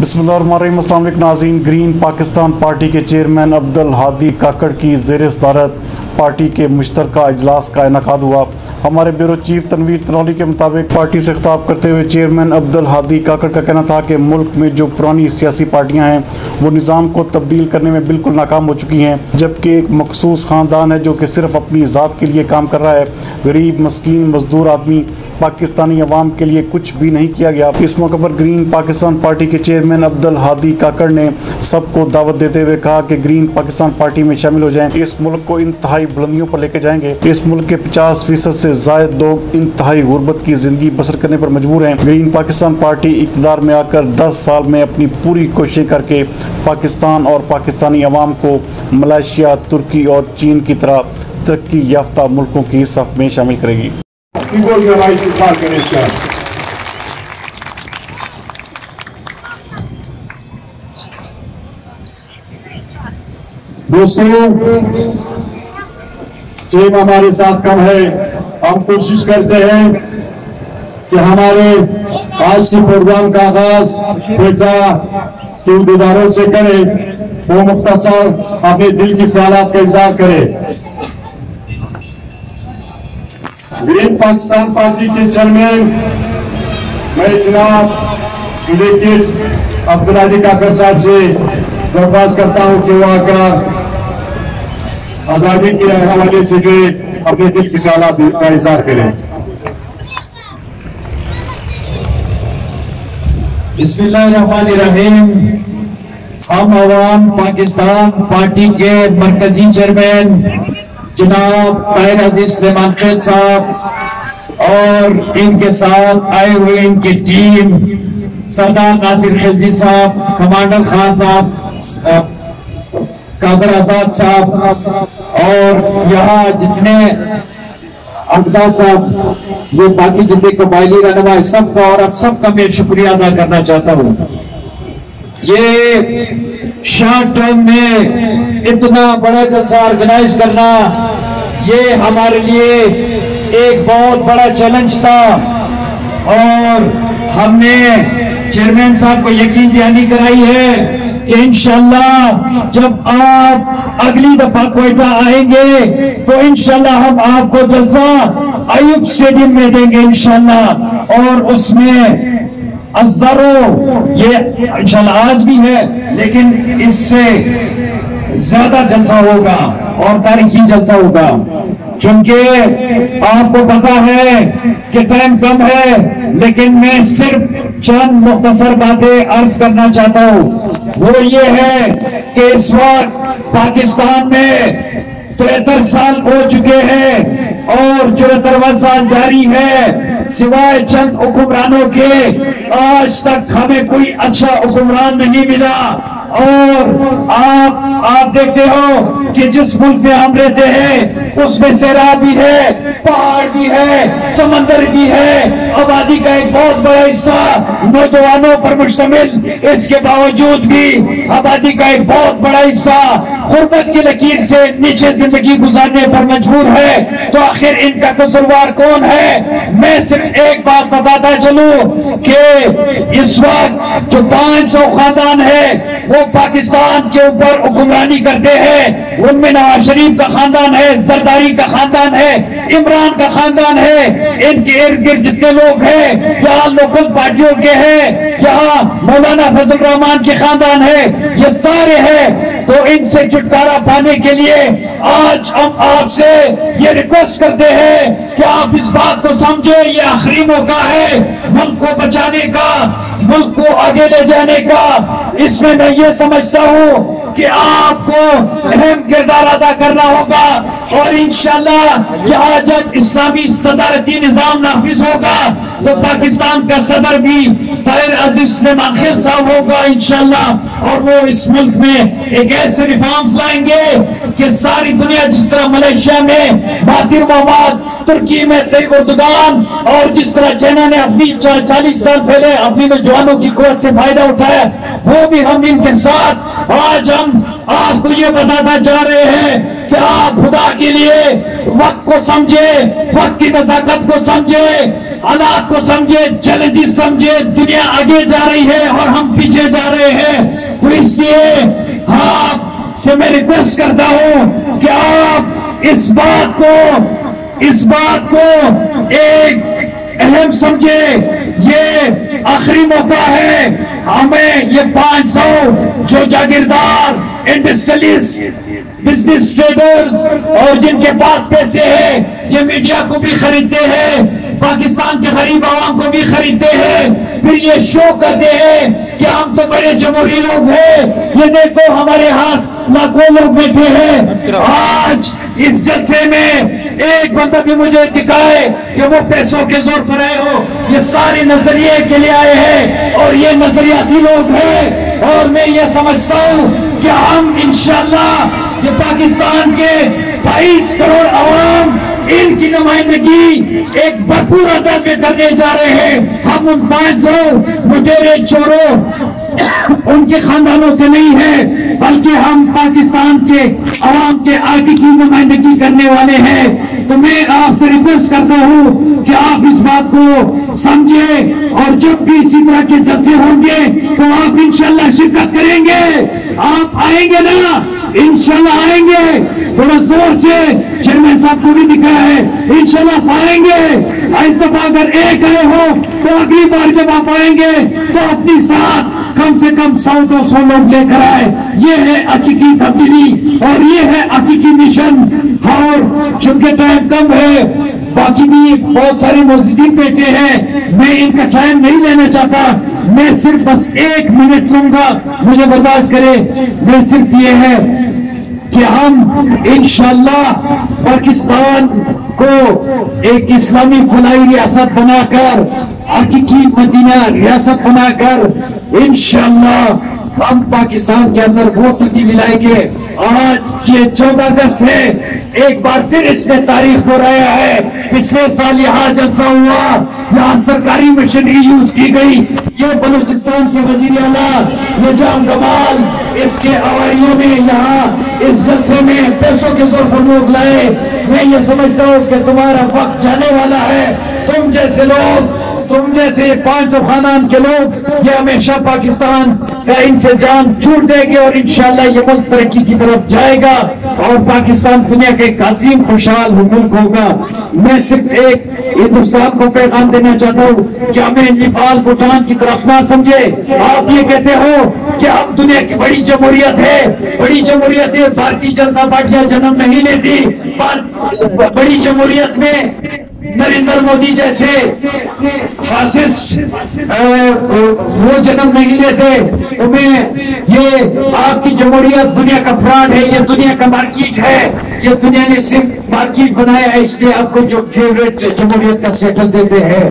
बिस्मिल्लाहिर्रहमानिर्रहीम। अस्सलाम वालेकुम नाज़रीन। ग्रीन पाकिस्तान पार्टी के चेयरमैन अब्दुल हादी काकड़ की ज़ेर सदारत पार्टी के मुश्तरका इजलास का इनेकाद हुआ। हमारे ब्यूरो चीफ तनवीर तनौली के मुताबिक पार्टी से खिताब करते हुए चेयरमैन अब्दुल हादी काकड़ का कहना था कि मुल्क में जो पुरानी सियासी पार्टियां हैं वो निज़ाम को तब्दील करने में बिल्कुल नाकाम हो चुकी हैं, जबकि एक मखसूस ख़ानदान है जो कि सिर्फ अपनी ज़ात के लिए काम कर रहा है। गरीब मस्कीन मजदूर आदमी पाकिस्तानी अवाम के लिए कुछ भी नहीं किया गया। इस मौके पर ग्रीन पाकिस्तान पार्टी के चेयरमैन अब्दुल हादी काकड़ ने सबको दावत देते हुए कहा कि ग्रीन पाकिस्तान पार्टी में शामिल हो जाएं। इस मुल्क को इंतहाई बुलंदियों पर लेके जाएंगे। इस मुल्क के 50% से ज़ायद लोग इंतहाई गुर्बत की ज़िंदगी बसर करने पर मजबूर हैं। ग्रीन पाकिस्तान पार्टी इक़्तिदार में आकर 10 साल में अपनी पूरी कोशिशें करके पाकिस्तान और पाकिस्तानी अवाम को मलेशिया, तुर्की और चीन की तरह तरक्की याफ्ता मुल्कों की सफ में शामिल करेगी। दोस्तों, टीम हमारे साथ कम है। हम कोशिश करते हैं कि हमारे आज के प्रोग्राम का आगाज बेटा के उम्मीदवारों से करें, वो मुख्तसर अपने दिल की ख्यालात का इज़हार करें। ग्रीन पाकिस्तान पार्टी के चेयरमैन मैं जनाब डेलीगेट अब्दुल हादी काकड़ साहब से दरख्वास्त करता हूं कि वो आकर आजादी के हवाले से जो अपने दिल की ख्यालात का इज़हार करें। बिस्मिल्लाहिर्रहमानिर्रहीम। हम अवाम पाकिस्तान पार्टी के मरकजी चेयरमैन जनाब ताहिर अजीज सुलेमान खैल साहब और इनके साथ आए हुए इनकी टीम सरदार नासिर खिलजी साहब, कमांडर खान साहब, कादर आजाद साहब और यहाँ जितने अब्दाद साहब, ये बाकी जितने कबायली रहनुमा सबका और अब सबका मैं शुक्रिया अदा करना चाहता हूँ। ये शॉर्ट टर्म में इतना बड़ा जलसा ऑर्गेनाइज करना ये हमारे लिए एक बहुत बड़ा चैलेंज था और हमने चेयरमैन साहब को यकीन दहानी कराई है कि इंशाल्लाह जब आप अगली दफा कोयटा आएंगे तो इंशाल्लाह हम आपको जलसा अयूब स्टेडियम में देंगे इंशाल्लाह, और उसमें हजारों, ये इंशाल्लाह आज भी है लेकिन इससे ज्यादा जलसा होगा और तारीखी जलसा होगा। चूंकि आपको पता है कि टाइम कम है, लेकिन मैं सिर्फ चंद मुख्तसर बातें अर्ज करना चाहता हूं। वो ये है कि इस वक्त पाकिस्तान में 73 साल हो चुके हैं और 74वां साल जारी है। सिवाय चंद हुक्मरानों के आज तक हमें कोई अच्छा हुक्मरान नहीं मिला। और आप देखते हो कि जिस मुल्क में हम रहते हैं उसमें सहरा भी है, पहाड़ भी है, समंदर भी है, आबादी का एक बहुत बड़ा हिस्सा नौजवानों पर मुश्तमिल, इसके बावजूद भी आबादी का एक बहुत बड़ा हिस्सा गुर्बत की लकीर से नीचे जिंदगी गुजारने पर मजबूर है। तो आखिर इनका कसूरवार कौन है? मैं सिर्फ एक बात बताता चलूं कि इस वक्त जो 500 खानदान है वो पाकिस्तान के ऊपर हुक्मरानी करते हैं। उनमें नवाज शरीफ का खानदान है, जरदारी का खानदान है, इमरान का खानदान है। इनके इर्द गिर्द जितने लोग हैं यहाँ लोकल पार्टियों के हैं, यहाँ मौलाना फजल रहमान के खानदान है, ये सारे हैं। तो इनसे छुटकारा पाने के लिए आज हम आपसे ये रिक्वेस्ट करते हैं कि आप इस बात को समझे, ये आखिरी मौका है मुल्क को बचाने का, मुल्क को आगे ले जाने का। इसमें मैं ये समझता हूं कि आपको अहम किरदार अदा करना होगा और इंशाल्लाह यहाँ जब इस्लामी सदारती निजाम नाफिज होगा तो पाकिस्तान का सदर भी ताहिर अजीज सुलेमान खैल साहब होगा इंशाल्लाह, और वो इस मुल्क में एक ऐसे रिफॉर्म्स लाएंगे कि सारी दुनिया, जिस तरह मलेशिया में महातिर मोहम्मद, तुर्की में तैयब एर्दोगान और जिस तरह चाइना ने अपनी 40 साल पहले अपनी नौजवानों की कुव्वत से फायदा उठाया, वो भी हम इनके साथ आज हम आपको ये बताना चाह रहे हैं कि आप खुदा के लिए वक्त को समझे, वक्त की नजाकत को समझे। हालात को समझे, चैलेंजेस समझे। दुनिया आगे जा रही है और हम पीछे जा रहे हैं, तो इसलिए आपसे मैं रिक्वेस्ट करता हूं कि आप इस बात को एक अहम समझे। ये आखिरी मौका है, हमें ये 500 जो जागीरदार, इंडस्ट्रियलिस्ट, बिजनेस ट्रेडर्स और जिनके पास पैसे हैं, ये मीडिया को भी खरीदते हैं, पाकिस्तान के गरीब आवाम को भी खरीदते हैं, फिर ये शो करते हैं कि हम तो बड़े जमहूरी लोग हैं। ये देखो हमारे यहाँ लाखों लोग बैठे हैं। आज इस जलसे में एक बंदा भी मुझे दिखाए कि वो पैसों के जोर पर आए हो। ये सारे नजरिए के लिए आए हैं और ये नजरियाती लोग हैं। और मैं ये समझता हूँ कि हम इंशाल्लाह ये पाकिस्तान के 22 करोड़ आवाम, इनकी नुमाइंदगी एक भरपूर अंदाज में करने जा रहे हैं। हम उन 500 लुटेरे चोरों उनके खानदानों से नहीं है, बल्कि हम पाकिस्तान के आवाम के आगे की नुमाइंदगी करने वाले हैं। तो मैं आपसे रिक्वेस्ट करता हूं कि आप इस बात को समझे और जब भी इसी तरह के जलसे होंगे तो आप इंशाल्लाह शिरकत करेंगे। आप आएंगे ना? इंशाल्लाह आएंगे। थोड़ा जोर से चेयरमैन साहब को भी दिखा है, इंशाल्लाह आएंगे। इस दफा अगर एक आए हो तो अगली बार जब आप आएंगे तो अपनी साथ कम से कम 100-200 लोग लेकर आए। ये है हकीकी तब्दीली और ये है हकीकी मिशन। और चूंकि टाइम कम है, बाकी भी बहुत सारे मौजूदीन बैठे हैं, मैं इनका टाइम नहीं लेना चाहता। मैं सिर्फ बस 1 मिनट लूंगा, मुझे बर्दाश्त करें। मैं सिर्फ ये है कि हम इंशाल्लाह पाकिस्तान को एक इस्लामी फलाई रियासत बनाकर, हकीकी मदीना रियासत बनाकर इंशाल्लाह हम पाकिस्तान के अंदर वो तब्दीली लाएंगे। आज ये 14 अगस्त है, एक बार फिर इसने तारीख दोहराया है। पिछले साल यहाँ जलसा हुआ, यहाँ सरकारी मशीनरी यूज की गई। ये बलूचिस्तान के वजीर आला निजाम कमाल, इसके अवारियों में यहाँ इस जलसे में पैसों के जोर पर लोग लाए। मैं ये समझता हूँ कि तुम्हारा वक्त जाने वाला है। तुम जैसे लोग, तुम जैसे 500 खानदान के लोग, ये हमेशा पाकिस्तान का इनसे जान छूट जाएगी और इंशाल्लाह ये मुल्क तरक्की की तरफ जाएगा और पाकिस्तान दुनिया का एक अजीम खुशहाल मुल्क होगा। मैं सिर्फ एक हिंदुस्तान को पैगाम देना चाहता हूँ कि हमें नेपाल, भूटान की तरफ ना समझे। आप ये कहते हो कि हम दुनिया की बड़ी जमहूरियत है, बड़ी जमहूरियत है, भारतीय जनता पार्टी जन्म नहीं लेती। बड़ी जमहूरियत में नरेंद्र मोदी जैसे फासिस्ट वो जन्म नहीं लेते। तो मैं ये आपकी जमहूरियत दुनिया का फ्रॉड है, ये दुनिया का मार्केट है, ये दुनिया ने सिर्फ मार्केट बनाया है, इसलिए आपको जो फेवरेट जमहूरियत का स्टेटस देते हैं।